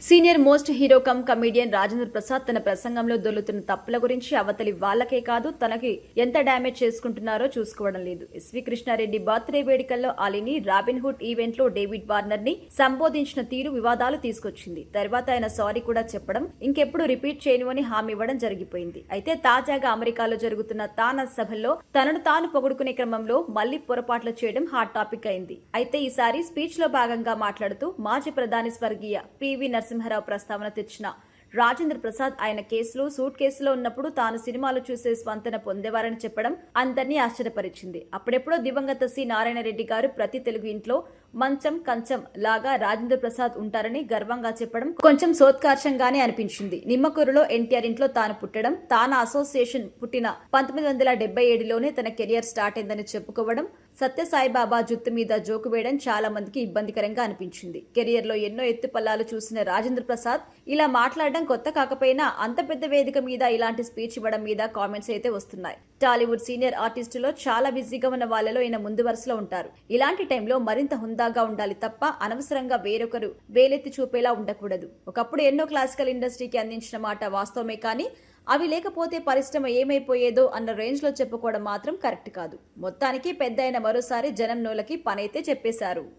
Senior most hero come comedian Rajendra Prasad తన ప్రసంగంలో దొర్లుతున్న తప్పుల గురించి అవతలి వాళ్లకే కాదు తనకి ఎంత డ్యామేజ్ చేసుకుంటున్నారో చూసుకోవడం లేదు. ఎస్వి కృష్ణారెడ్డి బర్త్డే వేడుకల్లో అలీని, రాబిన్హుడ్ ఈవెంట్ లో డేవిడ్ వార్నర్ ని సంబోధించిన తీరు వివాదాలు తీసుకొచ్చింది. తర్వాత ఆయన సారీ కూడా చెప్పడం, ఇంకెప్పుడు రిపీట్ చేయను అని హామీ ఇవ్వడం జరిగిపోయింది. అయితే తాజాగా అమెరికాలో జరుగుతున్న తానా సభల్లో తనను తాను పొగుడుకునే క్రమంలో మళ్లీ పొరపాట్లు చేయడం హాట్ టాపిక్ అయింది. అయితే ఈసారి స్పీచ్ లో భాగంగా మాట్లాడుతూ మాజీ ప్రధాని స్వర్గీయ పివి నరసింహారావు ప్రస్తావన తెచ్చిన రాజేంద్ర ప్రసాద్ ఆయన కేసులో సూట్ కేసులో ఉన్నప్పుడు తాను సినిమాలు చూసే స్వంతన పొందేవారని చెప్పడం అందరినీ ఆశ్చర్యపరిచింది. అప్పుడెప్పుడో దివంగత సి నారాయణ రెడ్డి గారు ప్రతి తెలుగు ఇంట్లో మంచం కంచం లాగా రాజేంద్ర ప్రసాద్ ఉంటారని గర్వంగా చెప్పడం కొంచెం సోత్కార్షంగానే అనిపించింది. నిమ్మకూరులో ఎన్టీఆర్ ఇంట్లో తాను పుట్టడం, తానా అసోసియేషన్ పుట్టిన 1977లోనే తన కెరియర్ స్టార్ట్ అయిందని చెప్పుకోవడం, సత్యసాయిబాబా జుత్తు మీద జోకు వేయడం చాలా మందికి ఇబ్బందికరంగా అనిపించింది. కెరియర్ లో ఎన్నో ఎత్తుపల్లాలు చూసిన రాజేంద్ర ప్రసాద్ ఇలా మాట్లాడడం కొత్త కాకపోయినా అంత పెద్ద వేదిక మీద ఇలాంటి స్పీచ్ ఇవ్వడం మీద కామెంట్స్ అయితే వస్తున్నాయి. టాలీవుడ్ సీనియర్ ఆర్టిస్టులో చాలా బిజీగా ఉన్న వాళ్ళలో ఈయన ముందు వరుసలో ఉంటారు. ఇలాంటి టైంలో మరింత హుందాగా ఉండాలి తప్ప అనవసరంగా వేరొకరు వేలెత్తి చూపేలా ఉండకూడదు. ఒకప్పుడు ఎన్నో క్లాసికల్ ఇండస్ట్రీకి అందించిన మాట వాస్తవమే, కానీ అవి లేకపోతే పరిశ్రమ ఏమైపోయేదో అన్న రేంజ్ లో చెప్పుకోవడం మాత్రం కరెక్ట్ కాదు. మొత్తానికి పెద్ద అయిన మరోసారి జనం నోలకి పనైతే చెప్పేశారు.